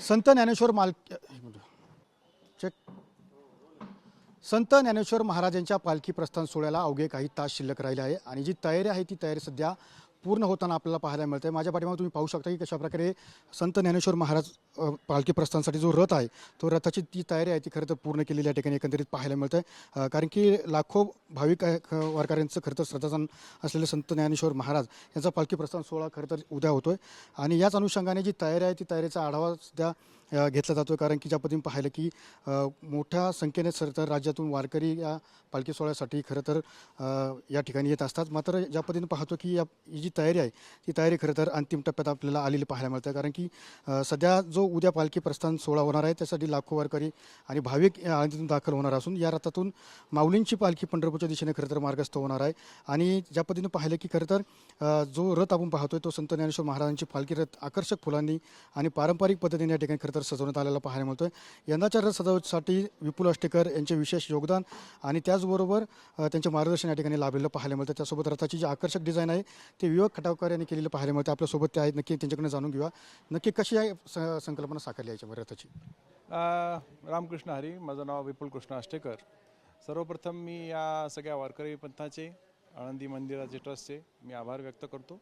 संत Dnyaneshwar check संत ज्ञानेश्वर महाराजांच्या पालखी प्रस्थान सोहळ्याला अवघे काही तास शिल्लक राहिले आहे आणि जी तयारी आहे ती तयारी सध्या पूर्ण होताना आपल्याला पाहायला मिळते। माझ्या पाठीमागे तुम्ही पाहू शकता की कशा प्रकारे संत ज्ञानेश्वर महाराज पालखी प्रस्थानासाठी जो रथ आहे तो रथाची ती तयारी आहे ती खरं तर पूर्ण केलेली या ठिकाणी एकंदरीत पाहायला मिळते। कारण की लाखो भाविक वारकऱ्यांचं खरं तर श्रद्धास्थान असलेले संत ज्ञानेश्वर महाराज यांचा पालखी प्रस्थान सोहळा खरं तर उद्या होतोय आणि याच अनुषंगाने जी तयारी आहे ती तयारीचा आढावा सध्या घेतला जातो। कारण की ज्या पद्धतीने पाहिलं की मोठ्या संख्येने तर राज्यातून वारकरी या पालखी सोहळ्यासाठी खरं तर या ठिकाणी येत असतात। मात्र ज्या पद्धतीने पाहतो की ही जी तयारी आहे ती तयारी खरं तर अंतिम टप्प्यात आपल्याला आलेली पाहायला मिळते। कारण की सध्या जो उद्या पालखी प्रस्थान सोहळा होणार आहे त्यासाठी लाखो वारकरी आणि भाविक या आळंदीतून दाखल होणार असून या रथातून माऊलींची पालखी पंढरपूरच्या दिशेने खरं तर मार्गस्थ होणार आहे। आणि ज्या पद्धतीने पाहिलं की खरं तर जो रथ आपण पाहतोय तो संत ज्ञानेश्वर महाराजांची पालखी रथ आकर्षक फुलांनी आणि पारंपरिक पद्धतीने या ठिकाणी खरं तर सजवण्यात आलेला पाहायला मिळतोय। यंदाच्या रथ सजावटीसाठी विपुल अष्टेकर यांचे विशेष योगदान आणि त्याचबरोबर त्यांचे मार्गदर्शन या ठिकाणी लाभलेलं पाहायला मिळतं। त्यासोबत रथाची जी आकर्षक डिझाईन आहे ते विवेक खटावकर यांनी केलेलं पाहायला मिळतं। आपल्यासोबत ते आहेत, नक्की त्यांच्याकडून जाणून घेऊया नक्की कशी आहे संकल्पना साकारली याच्यावर रथाची। रामकृष्ण हरी, माझं नाव विपुल कृष्ण अष्टेकर। सर्वप्रथम मी या सगळ्या वारकरी पंथाचे आळंदी मंदिराचे ट्रस्टचे मी आभार व्यक्त करतो।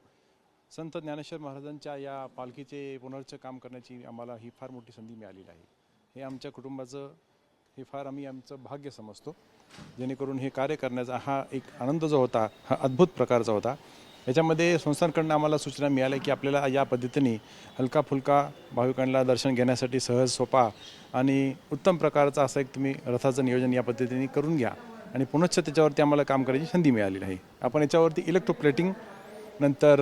संत ज्ञानेश्वर महाराजांच्या या पालखीचे पुनर्च काम करण्याची आम्हाला ही फार मोठी संधी मिळालेली आहे। हे आमच्या कुटुंबाचं हे फार आम्ही आमचं भाग्य समजतो, जेणेकरून हे कार्य करण्याचा हा एक आनंद जो होता हा अद्भुत प्रकारचा होता। याच्यामध्ये संस्थांकडून आम्हाला सूचना मिळाल्या की आपल्याला या पद्धतीने हलका फुलका भाविकांना दर्शन घेण्यासाठी सहज सोपा आणि उत्तम प्रकारचा असं एक तुम्ही रथाचं नियोजन या पद्धतीने करून घ्या आणि पुनश्च त्याच्यावरती आम्हाला काम करायची संधी मिळालेली आहे। आपण याच्यावरती इलेक्ट्रोप्लेटिंग नंतर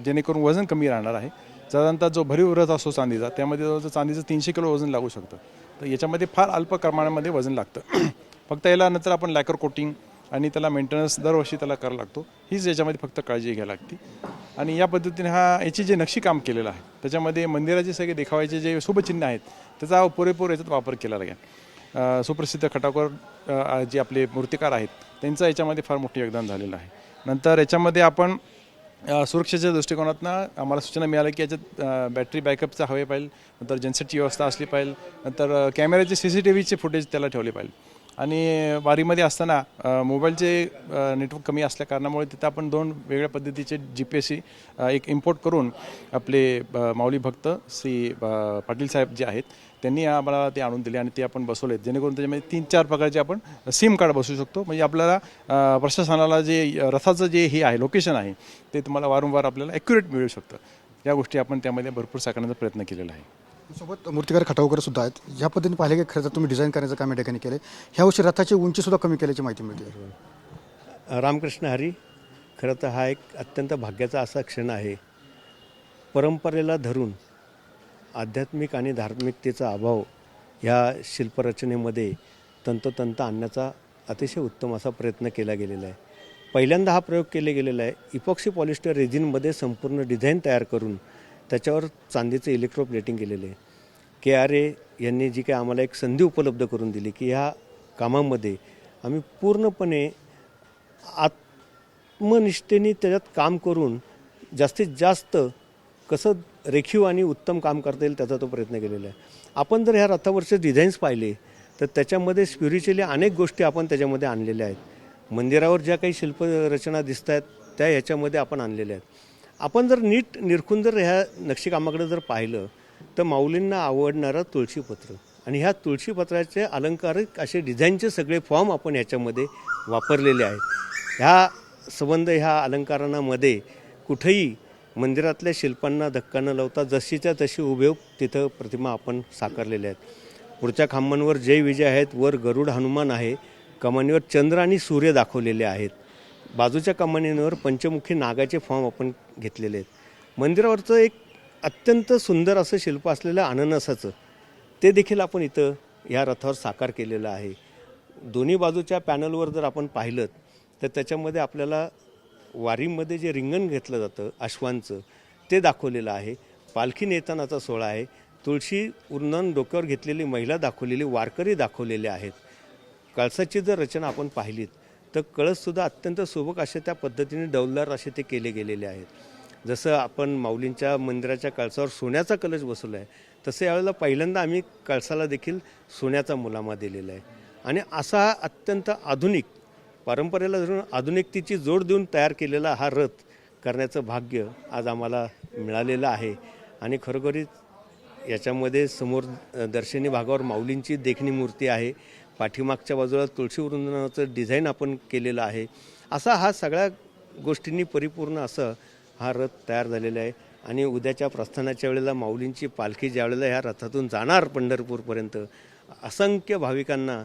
जेणेकरून वजन कमी राहणार आहे। साधारणतः जो भरीव रथ असतो चांदीचा त्यामध्ये जवळजवळ चांदीचं 300 किलो वजन लागू शकतं, तर याच्यामध्ये फार अल्प प्रमाणामध्ये वजन लागतं। फक्त याला नंतर आपण लॅकर कोटिंग आणि त्याला मेंटेनन्स दरवर्षी त्याला करावा लागतो, हीच याच्यामध्ये फक्त काळजी घ्यायला लागते। आणि या पद्धतीने याची जे नक्षीकाम केलेलं आहे त्याच्यामध्ये मंदिराचे सगळे देखावायचे जे शुभचिन्ह आहेत त्याचा पुरेपूर याच्यात वापर केला लागेल। सुप्रसिद्ध खटावकर जे आपले मूर्तिकार आहेत त्यांचं याच्यामध्ये फार मोठं योगदान झालेलं आहे। नंतर याच्यामध्ये आपण सुरक्षेच्या दृष्टिकोनातून आम्हाला सूचना मिळाल्या की याच्यात बॅटरी बॅकअपचा हवे पाहिजे, नंतर जनसेटची व्यवस्था असली पाहिजे, नंतर कॅमेऱ्याचे CCTVचे फुटेज त्याला ठेवले पाहिजे। आणि वारीमध्ये असताना मोबाईलचे नेटवर्क कमी असल्या कारणामुळे तिथं आपण 2 वेगळ्या पद्धतीचे GPS एक इम्पोर्ट करून आपले माऊली भक्त श्री पाटील साहेब जे आहेत त्यांनी आम्हाला ते आणून दिले आणि ते आपण बसवलेत, जेणेकरून त्याच्यामध्ये 3-4 प्रकारचे आपण सिम कार्ड बसवू शकतो। म्हणजे आपल्याला प्रशासनाला जे रथाचं जे हे आहे लोकेशन आहे ते तुम्हाला वारंवार आपल्याला ॲक्युरेट मिळू शकतं। या गोष्टी आपण त्यामध्ये भरपूर साकारण्याचा प्रयत्न केलेला आहे। सोबत मूर्तिकार खटावकर सुद्धा आहेत। ज्या पद्धतीने पाहिलं की खरं तर तुम्ही डिझाईन करण्याचं काम या ठिकाणी केलं, ह्या वर्षी रथाची उंचीसुद्धा कमी केल्याची माहिती मिळते। रामकृष्ण हरी, खरं तर हा एक अत्यंत भाग्याचा असा क्षण आहे। परंपरेला धरून आध्यात्मिक आणि धार्मिकतेचा अभाव ह्या शिल्परचनेमध्ये तंतोतंत आणण्याचा अतिशय उत्तम असा प्रयत्न केला गेलेला आहे। पहिल्यांदा हा प्रयोग केला गेलेला आहे। इपॉक्सी पॉलिस्टर रेझिनमध्ये संपूर्ण डिझाईन तयार करून त्याच्यावर चांदीचं इलेक्ट्रोप्लेटिंग केलेलं आहे। KRA यांनी जी काही आम्हाला एक संधी उपलब्ध करून दिली की ह्या कामामध्ये आम्ही पूर्णपणे आत्मनिष्ठेने त्याच्यात काम करून जास्तीत जास्त कसं रेखीव आणि उत्तम काम करता येईल त्याचा तो प्रयत्न केलेला आहे। आपण जर ह्या रथावरचे डिझाईन्स पाहिले तर त्याच्यामध्ये स्पिरिच्युअली अनेक गोष्टी आपण त्याच्यामध्ये आणलेल्या आहेत। मंदिरावर ज्या काही शिल्परचना दिसत आहेत त्या ह्याच्यामध्ये आपण आणलेल्या आहेत। आपण जर नीट निरखून जर ह्या नक्षीकामाकडे जर पाहिलं तर माऊलींना आवडणारं तुळशीपत्र आणि ह्या तुळशीपत्राचे अलंकारिक असे डिझाईनचे सगळे फॉर्म आपण ह्याच्यामध्ये वापरलेले आहेत। ह्या संबंध ह्या अलंकारांमध्ये कुठेही मंदिरातल्या शिल्पांना धक्का न लावता जशीच्या तशी उभे तिथं प्रतिमा आपण साकारलेल्या आहेत। पुढच्या खांबांवर जय विजय आहेत, वर गरुड हनुमान आहे, कमानीवर चंद्र आणि सूर्य दाखवलेले आहेत, बाजूच्या कमानींवर पंचमुखी नागाचे फॉर्म आपण घेतलेले आहेत। मंदिरावरचं एक अत्यंत सुंदर असं शिल्प असलेलं अननसाचं ते देखील आपण इथं या रथावर साकार केलेलं आहे। दोन्ही बाजूच्या पॅनलवर जर आपण पाहिलं तर त्याच्यामध्ये आपल्याला वारीमध्ये जे रिंगण घेतलं जातं अश्वांचं ते दाखवलेलं आहे। पालखी नेतानाचा सोहळा आहे, तुळशी उन्नन डोक्यावर घेतलेली महिला दाखवलेली, वारकरी दाखवलेले आहेत। कळसाची जर रचना आपण पाहिलीत तर कळससुद्धा अत्यंत सुबक असे त्या पद्धतीने डौलदार असे ते केले गेलेले आहेत। जसं आपण माऊलींच्या मंदिराच्या कळसावर सोन्याचा कलश बसवला आहे तसं यावेळेला पहिल्यांदा आम्ही कळसाला देखील सोन्याचा मुलामा दिलेला आहे. आणि असा अत्यंत आधुनिक, परंपरेला धरून आधुनिकतेची जोड देऊन तयार केलेला हा रथ करण्याचं भाग्य आज आम्हाला मिळालेलं आहे. आणि खरोखरीच याच्यामध्ये समोर दर्शनी भागावर माऊलींची देखणी मूर्ती आहे, पाठीमागच्या बाजूला तुळशी वृंदावनाचं डिझाईन आपण केलेलं आहे. असा हा सगळ्या गोष्टींनी परिपूर्ण असं हा रथ तयार झालेला आहे. आणि उद्याच्या प्रस्थानाच्या वेळेला माऊलींची पालखी ज्या वेळेला ह्या रथातून जाणार पंढरपूरपर्यंत, असंख्य भाविकांना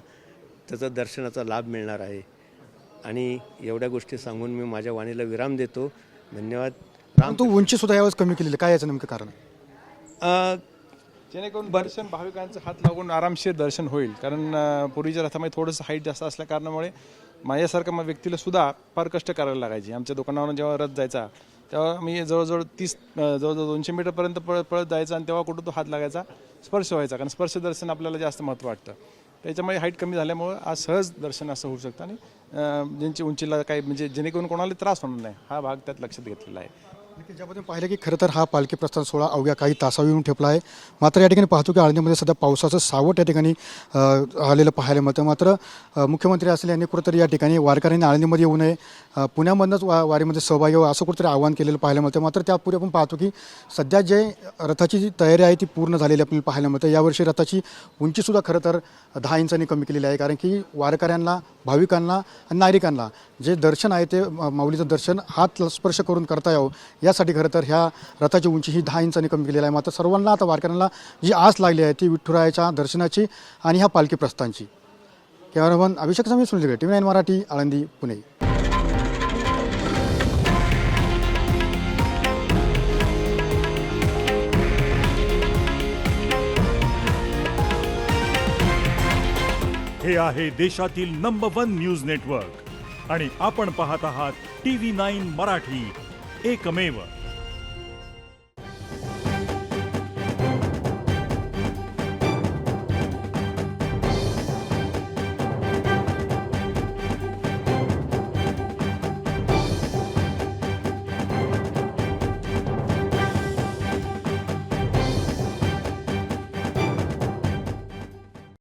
त्याचा दर्शनाचा लाभ मिळणार आहे. आणि एवढ्या गोष्टी सांगून मी माझ्या वाणीला विराम देतो. धन्यवाद. परंतु उंचीसुद्धा यावेळेस कमी केलेली, काय याचं नेमकं कारण आहे? जेणेकरून दर्शन भाविकांचं हात लागून आरामशीर दर्शन होईल. कारण पूर्वीच्या रथामध्ये थोडंसं हाईट जास्त असल्या कारणामुळे माझ्यासारख्या व्यक्तीला सुद्धा फार कष्ट करायला लागायचे. आमच्या दुकानावरून जेव्हा रथ जायचा तेव्हा मी जवळजवळ 200 मीटरपर्यंत पळत जायचा आणि तेव्हा कुठं तो हात लागायचा, स्पर्श व्हायचा. कारण स्पर्श दर्शन आपल्याला जास्त महत्त्व वाटतं. त्याच्यामुळे हाईट कमी झाल्यामुळं आज सहज दर्शन असं होऊ शकतं. आणि ज्यांची उंचीला काही म्हणजे जेणेकरून कोणाला त्रास होणार नाही, हा भाग त्यात लक्षात घेतलेला आहे. त्याच्यामध्ये पाहिलं की खरं तर हा पालखी प्रस्थान सोहळा अवघ्या काही तासावर येऊन ठेपला आहे. मात्र या ठिकाणी पाहतो की आळंदीमध्ये सध्या पावसाचं सावट या ठिकाणी आलेलं पाहायला मिळतं. मात्र मुख्यमंत्री असले यांनी कुठंतरी या ठिकाणी वारकऱ्यांनी आळंदीमध्ये येऊ नये, पुण्यामधूनच वारीमध्ये सहभागी व्हावं असं कुठंतरी आवाहन केलेलं पाहायला मिळतं. मात्र त्यापूर्वी आपण पाहतो की सध्या जे रथाची जी तयारी आहे ती पूर्ण झालेली आपल्याला पाहायला मिळतं. यावर्षी रथाची उंचीसुद्धा खरं तर 10 इंचांनी कमी केलेली आहे. कारण की वारकऱ्यांना, भाविकांना आणि नागरिकांना जे दर्शन आहे ते माऊलीचं दर्शन हात स्पर्श करून करता यावं यासाठी खरं तर ह्या रथाची उंची ही 10 इंचांनी कमी केलेली आहे. मात्र सर्वांना आता वारकऱ्यांना जी आस लागली आहे ती विठुरायाच्या दर्शनाची आणि ह्या पालखी प्रस्थानची. कॅमेरामन अभिषेक समी, सुनील TV9 मराठी, आळंदी, पुणे. हे आहे देशातील नंबर 1 न्यूज नेटवर्क आणि आपण पाहत आहात TV9 मराठी, एकमेव.